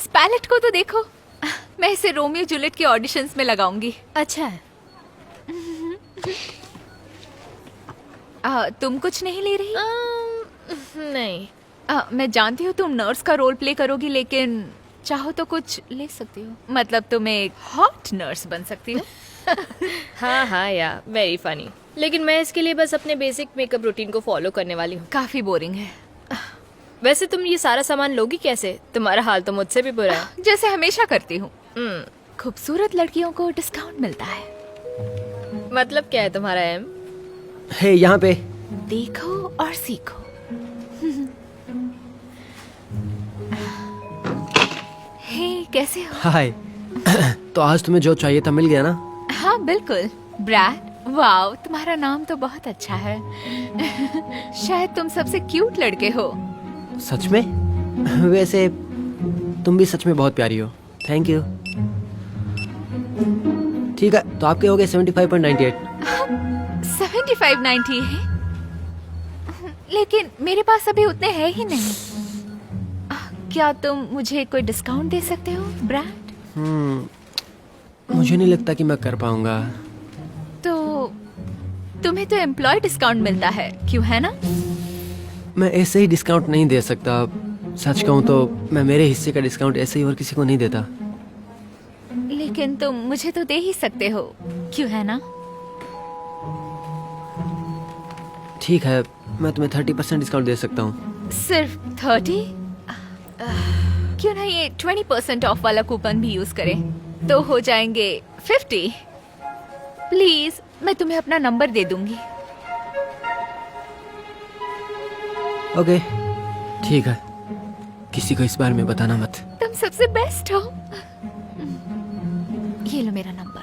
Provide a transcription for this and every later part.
इस पैलेट को तो देखो। मैं इसे रोमियो जूलियट के ऑडिशंस में लगाऊंगी। अच्छा है। तुम कुछ नहीं ले रही? नहीं। मैं जानती हूँ तुम नर्स का रोल प्ले करोगी, लेकिन चाहो तो कुछ ले सकती हो। मतलब तुम एक हॉट नर्स बन सकती हो। हाँ हाँ या वेरी फनी। लेकिन मैं इसके लिए बस अपने बेसिक मेकअप रूटीन को फॉलो करने वाली हूँ। काफी बोरिंग है। वैसे तुम ये सारा सामान लोगी कैसे? तुम्हारा हाल तो मुझसे भी बुरा है। जैसे हमेशा करती हूँ। खूबसूरत लड़कियों को डिस्काउंट मिलता है। मतलब क्या है तुम्हारा एम? हे यहाँ पे देखो और सीखो। हे कैसे हो? हाय। तो आज तुम्हें जो चाहिए था मिल गया ना? हाँ बिल्कुल। ब्रैड, वाओ तुम्हारा नाम तो बहुत अच्छा है। शायद तुम सबसे क्यूट लड़के हो। सच में? वैसे तुम भी सच में बहुत प्यारी हो। Thank you. ठीक है, तो आपके हो गए 75.98। 75-90 है, लेकिन मेरे पास अभी उतने हैं ही नहीं। क्या तुम मुझे कोई डिस्काउंट दे सकते हो ब्रैड? मुझे नहीं लगता कि मैं कर पाऊंगा। तो तुम्हें तो एम्प्लॉय डिस्काउंट मिलता है, क्यों है ना? मैं ऐसे ही डिस्काउंट नहीं दे सकता। सच कहूँ तो मैं मेरे हिस्से का डिस्काउंट ऐसे ही और किसी को नहीं देता। लेकिन तुम मुझे तो दे ही सकते हो, क्यों है ना? ठीक है, मैं तुम्हें 30% डिस्काउंट दे सकता हूँ। सिर्फ 30? क्यों ना ये 20% ऑफ वाला कूपन भी यूज करें, तो हो जाएंगे 50। प्लीज, मैं तुम्हें अपना नंबर दे दूंगी। ओके, ठीक है। किसी को इस बारे में बताना मत। तुम सबसे बेस्ट हो। ये लो मेरा नंबर।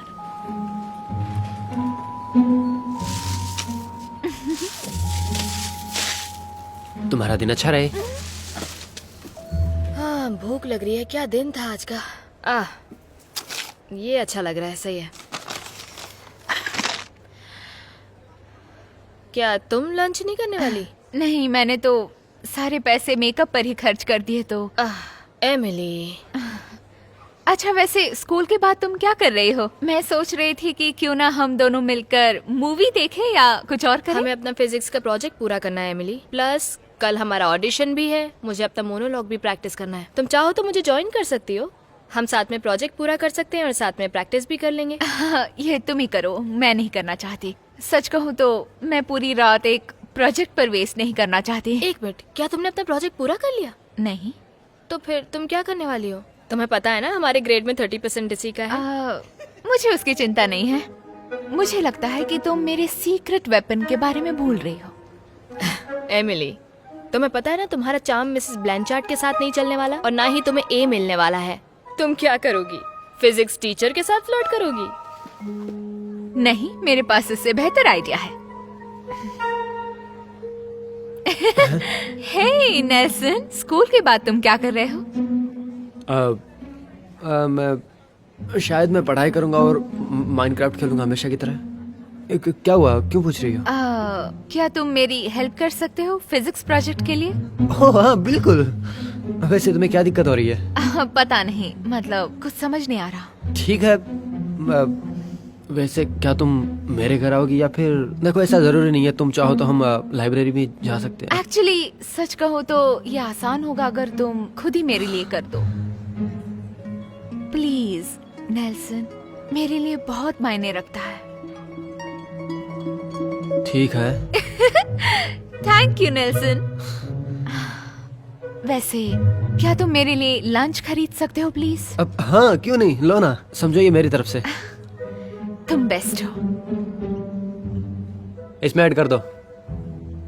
तुम्हारा दिन अच्छा रहे। हाँ भूख लग रही है। क्या दिन था आज का। ये अच्छा लग रहा है। सही है। क्या तुम लंच नहीं करने वाली? नहीं, मैंने तो सारे पैसे मेकअप पर ही खर्च कर दिए। तो एमिली। अच्छा, वैसे स्कूल के बाद तुम क्या कर रही हो? मैं सोच रही थी कि क्यों ना हम दोनों मिलकर मूवी देखें या कुछ और करें। हमें अपना फिजिक्स का प्रोजेक्ट पूरा करना है एमिली। प्लस कल हमारा ऑडिशन भी है। मुझे अपना मोनोलॉग भी प्रैक्टिस करना है। तुम चाहो तो मुझे ज्वाइन कर सकती हो। हम साथ में प्रोजेक्ट पूरा कर सकते हैं और साथ में प्रैक्टिस भी कर लेंगे। ये तुम ही करो, मैं नहीं करना चाहती। सच कहूँ तो मैं पूरी रात एक प्रोजेक्ट पर वेस्ट नहीं करना चाहती। एक मिनट, क्या तुमने अपना प्रोजेक्ट पूरा कर लिया? नहीं। तो फिर तुम क्या करने वाली हो? तुम्हें पता है ना हमारे ग्रेड में 30% इसी का है। मुझे उसकी चिंता नहीं है। मुझे लगता है कि तुम मेरे सीक्रेट वेपन के बारे में भूल रही हो। एमिली, तुम्हें पता है ना तुम्हारा चार्म मिसेस ब्लैंचार्ड के साथ नहीं चलने वाला और ना ही तुम्हें ए मिलने वाला है। तुम क्या करोगी? फिजिक्स टीचर के साथ फ्लर्ट करोगी? नहीं, मेरे पास इससे बेहतर आइडिया है। हे नेल्सन, स्कूल के बाद तुम क्या कर रहे हो? मैं शायद पढ़ाई करूंगा और माइनक्राफ्ट खेलूंगा हमेशा की तरह। क्या हुआ, क्यों पूछ रही हो? क्या तुम मेरी हेल्प कर सकते हो फिजिक्स प्रोजेक्ट के लिए? ओह हाँ बिल्कुल। वैसे तुम्हें क्या दिक्कत हो रही है? पता नहीं, मतलब कुछ समझ नहीं आ रहा। ठीक है। वैसे क्या तुम मेरे घर आओगी या फिर देखो ऐसा जरूरी नहीं है, तुम चाहो तो हम लाइब्रेरी भी जा सकते हैं। एक्चुअली सच कहो तो ये आसान होगा अगर तुम खुद ही मेरे लिए कर दो। प्लीज नेल्सन, मेरे लिए बहुत मायने रखता है। ठीक है। Thank you Nelson. वैसे क्या तुम मेरे लिए लंच खरीद सकते हो प्लीज? अब हाँ क्यों नहीं, लो ना, समझो ये मेरी तरफ से। तुम बेस्ट हो। इसमें ऐड कर दो।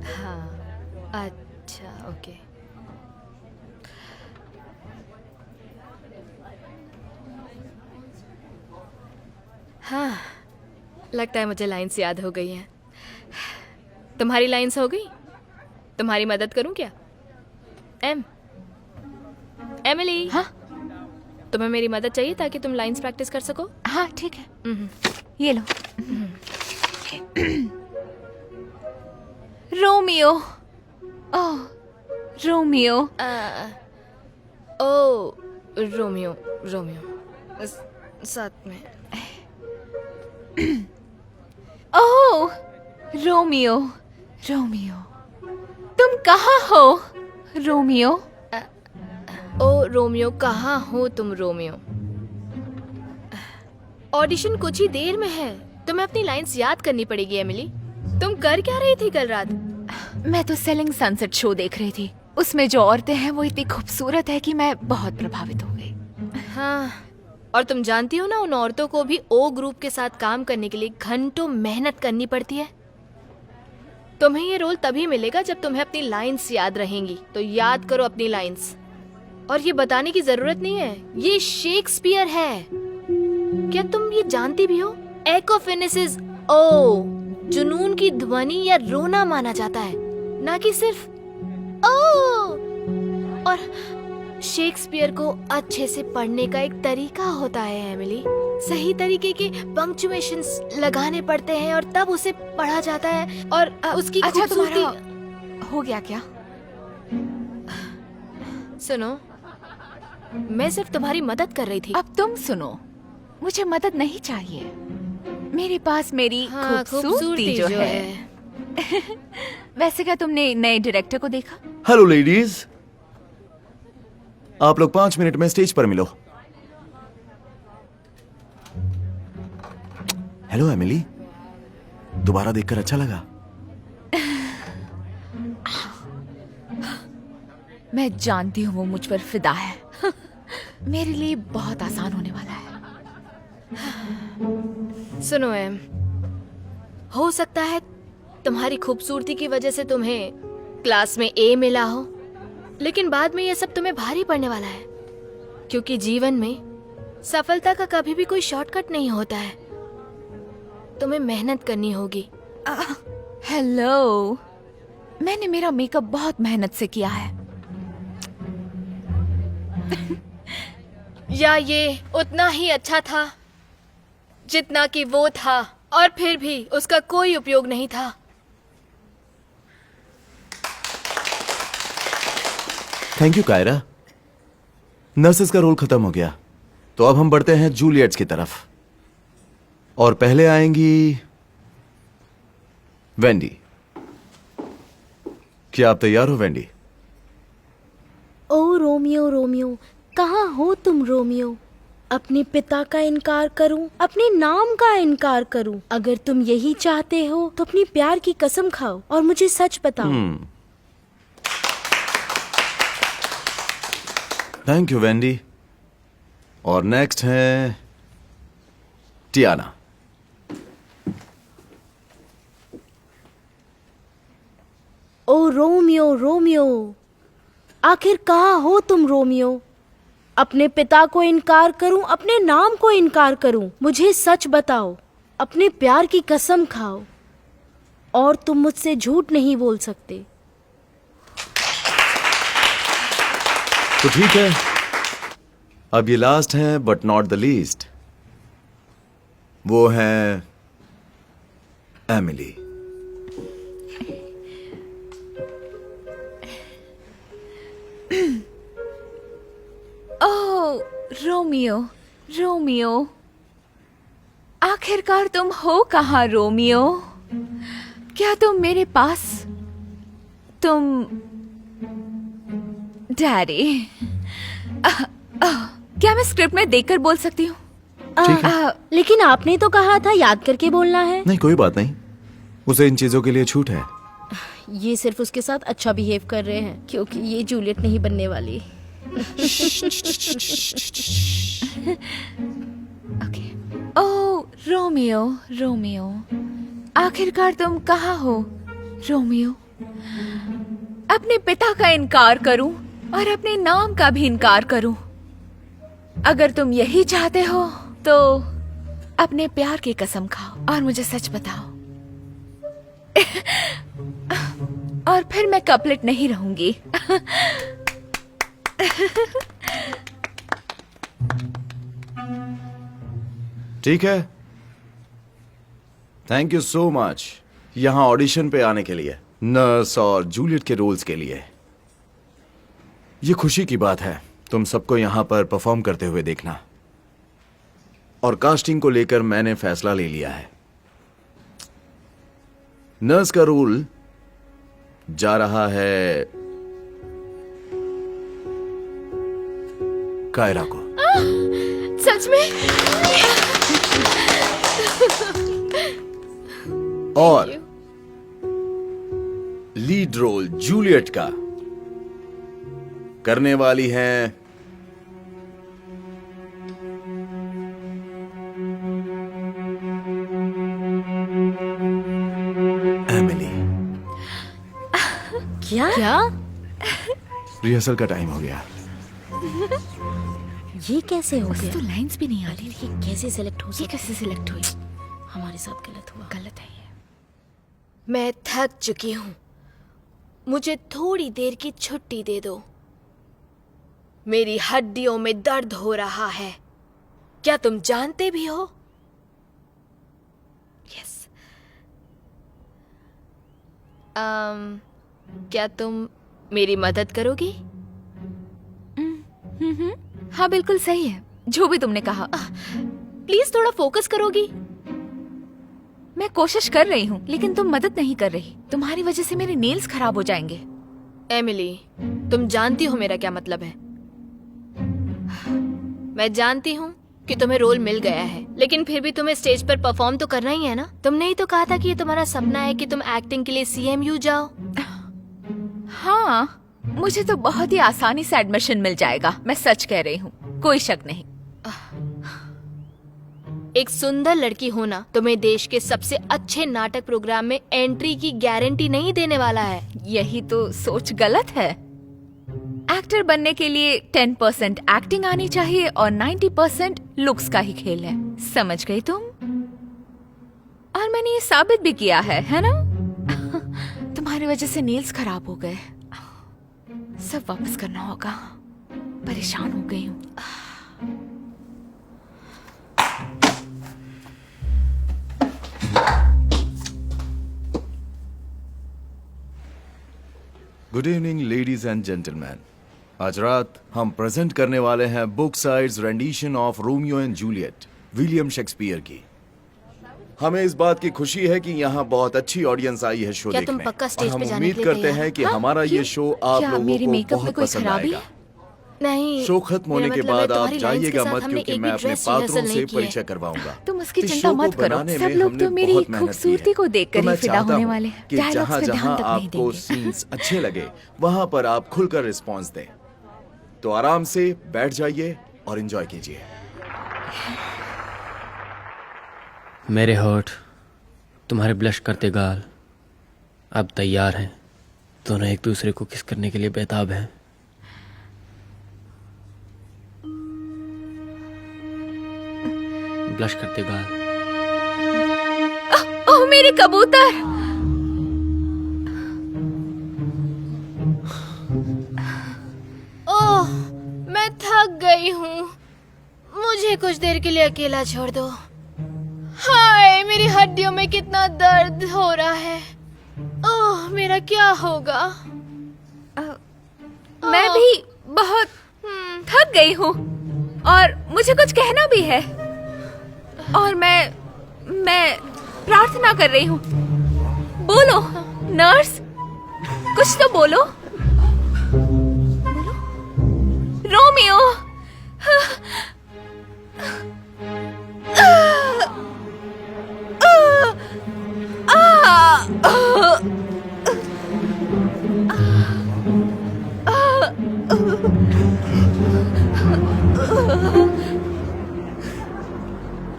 हाँ अच्छा ओके। हाँ लगता है मुझे लाइन्स याद हो गई हैं। तुम्हारी लाइन्स हो गई? तुम्हारी मदद करूं क्या? एमिली। हाँ तुम्हें मेरी मदद चाहिए ताकि तुम लाइन्स प्रैक्टिस कर सको? हाँ ठीक है, ये लो। रोमियो। ओह रोमियो। ओ रोमियो रोमियो साथ में। ओह रोमियो, रोमियो तुम कहाँ हो रोमियो? ओ रोमियो, कहाँ हो तुम रोमियो? ऑडिशन कुछ ही देर में है, तुम्हें अपनी लाइंस याद करनी पड़ेगी एमिली। तुम कर क्या रही थी कल रात? मैं तो सेलिंग सनसेट शो देख रही थी। उसमें जो औरतें हैं वो इतनी खूबसूरत है कि मैं बहुत प्रभावित हो गई। हाँ, और तुम जानती हो ना, उन औरतों को भी ओ ग्रुप के साथ काम करने के लिए घंटों मेहनत करनी पड़ती है। तुम्हें ये रोल तभी मिलेगा जब तुम्हें अपनी लाइंस याद रहेंगी। तो याद करो अपनी लाइंस। और ये बताने की जरूरत नहीं है, ये शेक्सपियर है। क्या तुम ये जानती भी हो? एकोफिनिसिस ओ जुनून की ध्वनि या रोना माना जाता है, ना कि सिर्फ ओ। और शेक्सपियर को अच्छे से पढ़ने का एक तरीका होता है एमिली। सही तरीके के पंक्चुएशंस लगाने पड़ते हैं और तब उसे पढ़ा जाता है। और उसकी अच्छा खूबसूरती। तुम्हारा हो गया क्या? सुनो, मैं सिर्फ तुम्हारी मदद कर रही थी। अब तुम सुनो, मुझे मदद नहीं चाहिए। मेरे पास मेरी हाँ, खूबसूरती जो है। वैसे क्या तुमने नए डायरेक्टर को देखा? हेलो लेडीज, आप लोग 5 मिनट में स्टेज पर मिलो। हेलो एमिली, दोबारा देखकर अच्छा लगा। मैं जानती हूँ वो मुझ पर फिदा है। मेरे लिए बहुत आसान होने वाला है। सुनो एम, हो सकता है तुम्हारी खूबसूरती की वजह से तुम्हें क्लास में ए मिला हो, लेकिन बाद में ये सब तुम्हें भारी पड़ने वाला है। क्योंकि जीवन में सफलता का कभी भी कोई शॉर्टकट नहीं होता है। तुम्हें मेहनत करनी होगी। हेलो, मैंने मेरा मेकअप बहुत मेहनत से किया है। या ये उतना ही अच्छा था जितना कि वो था, और फिर भी उसका कोई उपयोग नहीं था। Thank you Kaira. नर्सेस का रोल खत्म हो गया, तो अब हम बढ़ते हैं जूलियट्स की तरफ। और पहले आएंगी वेंडी। क्या आप तैयार हो वेंडी? ओ रोमियो रोमियो, कहाँ हो तुम रोमियो? अपने पिता का इनकार करूं, अपने नाम का इनकार करूं? अगर तुम यही चाहते हो तो अपनी प्यार की कसम खाओ और मुझे सच बताओ। Thank you Wendy. और नेक्स्ट है टियाना। ओ रोमियो रोमियो, आखिर कहाँ हो तुम रोमियो? अपने पिता को इनकार करूं, अपने नाम को इनकार करूं? मुझे सच बताओ, अपने प्यार की कसम खाओ, और तुम मुझसे झूठ नहीं बोल सकते। तो ठीक है, अब ये लास्ट है बट नॉट द लीस्ट। वो है एमिली। ओह रोमियो, रोमियो आखिरकार तुम हो कहाँ रोमियो? क्या तुम मेरे पास? तुम डैडी। क्या मैं स्क्रिप्ट में देखकर बोल सकती हूँ? ठीक है। लेकिन आपने तो कहा था याद करके बोलना है। नहीं, कोई बात नहीं, उसे इन चीजों के लिए छूट है। ये सिर्फ उसके साथ अच्छा बिहेव कर रहे हैं, क्योंकि ये जूलियट नहीं बनने वाली। ओके। ओह रोमियो, रोमियो आखिरकार तुम कहाँ हो रोमियो? अपने पिता का इनकार करूं और अपने नाम का भी इनकार करूं? अगर तुम यही चाहते हो तो अपने प्यार की कसम खाओ और मुझे सच बताओ। और फिर मैं कपलेट नहीं रहूंगी। ठीक है, थैंक यू सो मच यहाँ ऑडिशन पे आने के लिए, नर्स और जूलियट के रोल्स के लिए। ये खुशी की बात है तुम सबको यहां पर परफॉर्म करते हुए देखना। और कास्टिंग को लेकर मैंने फैसला ले लिया है। नर्स का रोल जा रहा है कायरा को। सच में? और लीड रोल जूलियट का करने वाली हैं एमिली। क्या? रिहर्सल का टाइम हो गया। ये कैसे हो गया? तो लाइंस भी नहीं आ रही। ये कैसे सिलेक्ट हो ये सकता? कैसे सिलेक्ट हुई? हमारे साथ गलत हुआ। गलत है ये। मैं थक चुकी हूँ। मुझे थोड़ी देर की छुट्टी दे दो। मेरी हड्डियों में दर्द हो रहा है। क्या तुम जानते भी हो? यस। क्या तुम मेरी मदद करोगी? हाँ बिल्कुल सही है जो भी तुमने कहा। प्लीज थोड़ा फोकस करोगी? मैं कोशिश कर रही हूँ लेकिन तुम मदद नहीं कर रही। तुम्हारी वजह से मेरे नेल्स खराब हो जाएंगे। एमिली, तुम जानती हो मेरा क्या मतलब है। मैं जानती हूँ कि तुम्हें रोल मिल गया है, लेकिन फिर भी तुम्हें स्टेज पर परफॉर्म तो करना ही है ना। तुमने ही तो कहा था कि ये तुम्हारा सपना है कि तुम एक्टिंग के लिए CMU जाओ। हाँ, मुझे तो बहुत ही आसानी से एडमिशन मिल जाएगा। मैं सच कह रही हूँ, कोई शक नहीं। एक सुंदर लड़की होना तुम्हें देश के सबसे अच्छे नाटक प्रोग्राम में एंट्री की गारंटी नहीं देने वाला है। यही तो सोच गलत है। एक्टर बनने के लिए 10% एक्टिंग आनी चाहिए और 90% लुक्स का ही खेल है। समझ गई तुम? और मैंने ये साबित भी किया है ना? तुम्हारी वजह से नेल्स खराब हो गए। सब वापस करना होगा। परेशान हो गई हूँ। Good evening ladies and gentleman. आज रात हम प्रेजेंट करने वाले हैं book sides rendition of Romeo and Juliet William Shakespeare की। हमें इस बात की खुशी है कि यहाँ बहुत अच्छी ऑडियंस आई है शो क्या देखने। तुम पक्का और स्टेज हम पे जाने उम्मीद के लिए करते तैयार? हैं कि हाँ, हमारा क्यों? ये शो आप क्या लोगों मेरे को मेकअप में बहुत कोई पसंद खराबी आएगा। है? नहीं, शो खत्म होने मेरा के मतलब है बाद आप तुम्हारी लाइन्स के जाइएगा साथ मत, हमने क्योंकि एक मैं भी अपने ड्रेस पात्रों रिहर्सल से नहीं की है। परिचय करवाऊंगा। तुम उसकी इस चिंता शो को मत करो। बनाने सब में लोग हमने तो मेरी बहुत मेहनत की खूबसूरती है। को देखकर तो मैं ही फिदा चाहता होने हूं वाले हैं। कि डायलॉग्स जहां पे ध्यान जहां तक नहीं आपको देंगे। सीन्स अच्छे लगे वहां पर आप खुलकर रिस्पॉन्स दें। तो आराम से बैठ जाइए और एंजॉय कीजिए। मेरे होठ, तुम्हारे ब्लश करते गाल अब तैयार हैं। दोनों एक दूसरे को किस करने के लिए बेताब हैं। ब्लश करते गाल। ओह मेरे कबूतर! ओह, मैं थक गई हूँ। मुझे कुछ देर के लिए अकेला छोड़ दो। हाय, मेरी हड्डियों में कितना दर्द हो रहा है। ओह, मेरा क्या होगा? मैं भी बहुत थक गई हूँ और मुझे कुछ कहना भी है। और मैं प्रार्थना कर रही हूँ। बोलो नर्स, कुछ तो बोलो। रोमियो!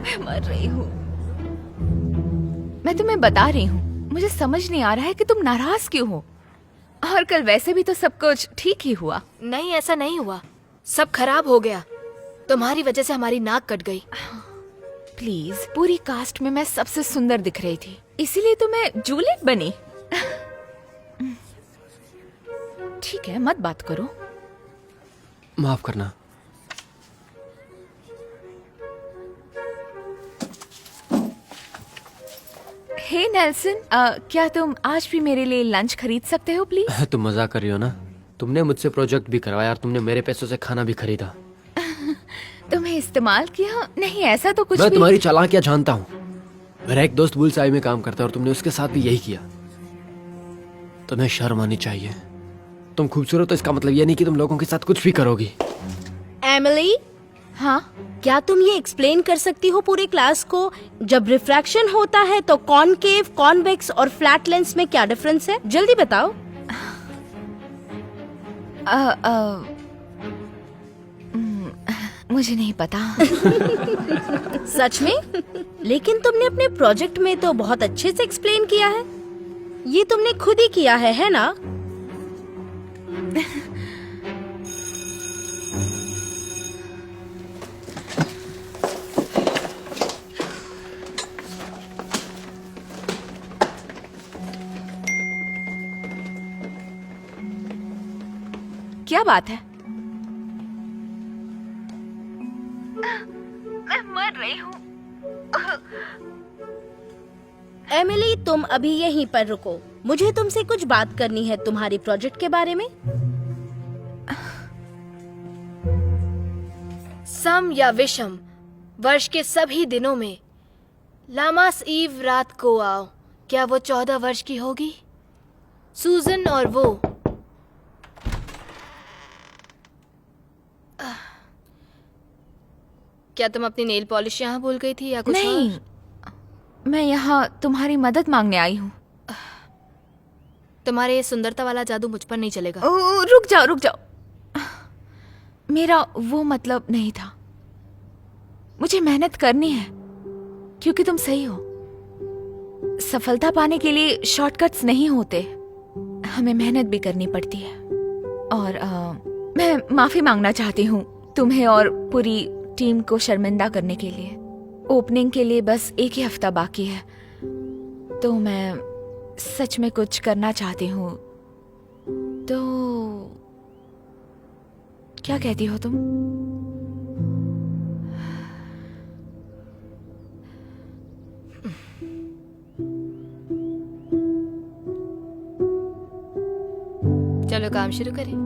मैं मर रही हूँ। मैं तुम्हें बता रही हूँ, मुझे समझ नहीं आ रहा है कि तुम नाराज क्यों हो। और कल वैसे भी तो सब कुछ ठीक ही हुआ। नहीं, ऐसा नहीं हुआ। सब खराब हो गया। तुम्हारी वजह से हमारी नाक कट गई। प्लीज, पूरी कास्ट में मैं सबसे सुंदर दिख रही थी, इसीलिए तो मैं जूलियट बनी। ठीक है, मत बात करो। माफ करना। हे नेल्सन, क्या तुम आज भी मेरे लिए लंच खरीद सकते हो प्लीज? तुम मजाक कर रही हो ना? तुमने मुझसे प्रोजेक्ट भी करवाया और तुमने मेरे पैसों से खाना भी खरीदा। तुम्हें इस्तेमाल किया? नहीं, ऐसा तो कुछ मैं भी। तुम्हारी चालाकियां जानता हूँ। मेरा एक दोस्त बुलसाई में काम करता है और तुमने उसके साथ भी यही किया। तुम्हें शर्म आनी चाहिए। तुम खूबसूरत हो इसका मतलब ये नहीं कि तुम लोगों के साथ कुछ भी करोगी। एमिली, हाँ, क्या तुम ये एक्सप्लेन कर सकती हो पूरे क्लास को, जब रिफ्रैक्शन होता है तो कॉनकेव, कॉन्वेक्स और फ्लैट लेंस में क्या डिफरेंस है? जल्दी बताओ। मुझे नहीं पता। सच में? लेकिन तुमने अपने प्रोजेक्ट में तो बहुत अच्छे से एक्सप्लेन किया है। ये तुमने खुद ही किया है ना? क्या बात है? मैं मर रही हूँ। एमिली, तुम अभी यहीं पर रुको। मुझे तुमसे कुछ बात करनी है तुम्हारी प्रोजेक्ट के बारे में। सम या विषम, वर्ष के सभी दिनों में लामास ईव रात को आओ। क्या वो 14 वर्ष की होगी? सूजन और वो क्या तुम अपनी नेल पॉलिश यहाँ भूल गई थी या कुछ नहीं, और? मैं यहाँ तुम्हारी मदद मांगने आई हूँ। तुम्हारे ये सुंदरता वाला जादू मुझ पर नहीं चलेगा। रुक जाओ, रुक जाओ। मेरा वो मतलब नहीं था। मुझे मेहनत करनी है क्योंकि तुम सही हो। सफलता पाने के लिए शॉर्टकट्स नहीं होते, हमें मेहनत भी करनी पड़ती है। और मैं माफी मांगना चाहती हूँ तुम्हें और पूरी टीम को शर्मिंदा करने के लिए। ओपनिंग के लिए बस 1 ही हफ्ता बाकी है, तो मैं सच में कुछ करना चाहती हूँ। तो क्या कहती हो तुम? चलो काम शुरू करें।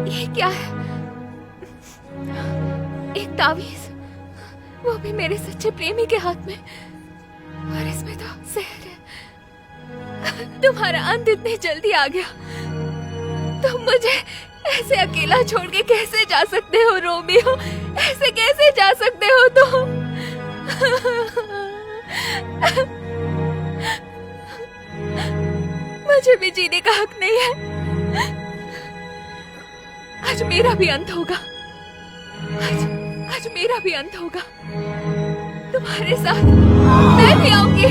ये क्या है? एक तावीज, वो भी मेरे सच्चे प्रेमी के हाथ में, और इसमें तो जहर है। तुम्हारा अंत इतनी जल्दी आ गया। तुम मुझे ऐसे अकेला छोड़ के कैसे जा सकते हो रोमियो? ऐसे कैसे जा सकते हो तुम? मुझे भी जीने का हक नहीं है। आज मेरा भी अंत होगा। आज मेरा भी अंत होगा। तुम्हारे साथ मैं भी आऊंगी।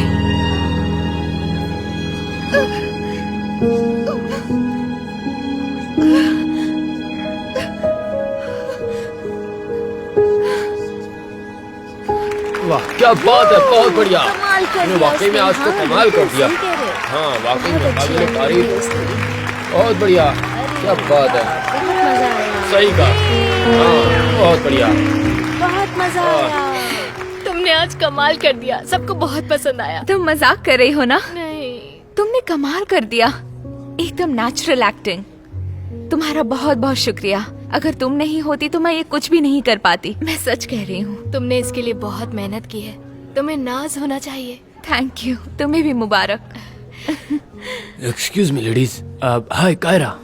वाह, क्या बात है, बहुत बढ़िया। कमाल कर तुमने दिया वाकई में इसने, आज तो हाँ, कमाल कर बिल्कुल दिया। सही कह रहे हो। हाँ वाकई में बहुत अच्छी काबिल एक्टिंग तारीफ। है इसकी। बहुत बढ़िया, क्या बात है, बहुत मजा आया, सही कहा। हाँ बहुत बढ़िया। बहुत मजा आया। तुमने आज कमाल कर दिया, सबको बहुत पसंद आया। तुम मजाक कर रही हो ना? नहीं, तुमने कमाल कर दिया, एकदम नेचुरल एक्टिंग। तुम्हारा बहुत बहुत शुक्रिया। अगर तुम नहीं होती तो मैं ये कुछ भी नहीं कर पाती, मैं सच कह रही हूँ। तुमने इसके लिए बहुत मेहनत की है, तुम्हें नाज होना चाहिए। थैंक यू, तुम्हें भी मुबारक। Excuse me ladies. Hi Kyra.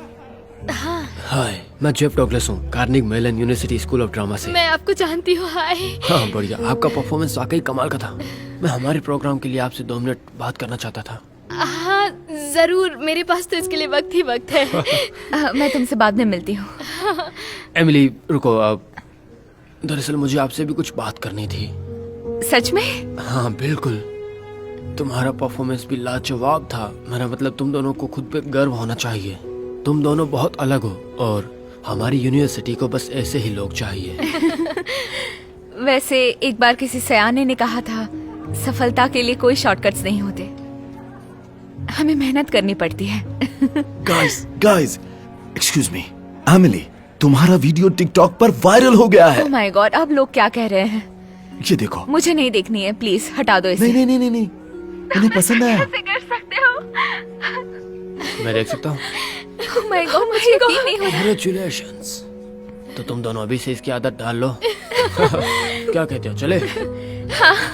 Hi, मैं जेफ डॉगलस हूँ, Carnegie Mellon University school of drama से। मैं आपको जानती हूँ। हाय। हाँ बढ़िया, आपका परफॉर्मेंस वाकई कमाल का था। मैं हमारे प्रोग्राम के लिए आपसे 2 मिनट बात करना चाहता था। हाँ जरूर, मेरे पास तो इसके लिए वक्त ही वक्त है। मैं तुमसे बाद में मिलती हूँ। एमिली रुको, दरअसल मुझे आपसे भी कुछ बात करनी थी। सच में? हाँ बिल्कुल, तुम्हारा परफॉर्मेंस भी लाजवाब था। मेरा मतलब तुम दोनों को खुद पे गर्व होना चाहिए। तुम दोनों बहुत अलग हो और हमारी यूनिवर्सिटी को बस ऐसे ही लोग चाहिए। वैसे एक बार किसी सयाने ने कहा था, सफलता के लिए कोई शॉर्टकट्स नहीं होते, हमें मेहनत करनी पड़ती है। गाइस, एक्सक्यूज मी, एमिली, तुम्हारा वीडियो टिकटॉक पर वायरल हो गया है। ओह माय गॉड, अब लोग क्या कह रहे हैं? ये देखो। मुझे नहीं देखनी है, प्लीज हटा दो इसे। नहीं नहीं नहीं नहीं, उन्हें पसंद आया। कैसे कर सकते हो? मैं देख सकता हूँ? ओह माय गॉड, मुझे यकीन नहीं हो रहा। Congratulations। तो तुम दोनों अभी से इसकी आदत डाल लो। क्या कहते हो, चले?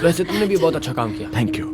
वैसे तुमने भी बहुत अच्छा काम किया। Thank you.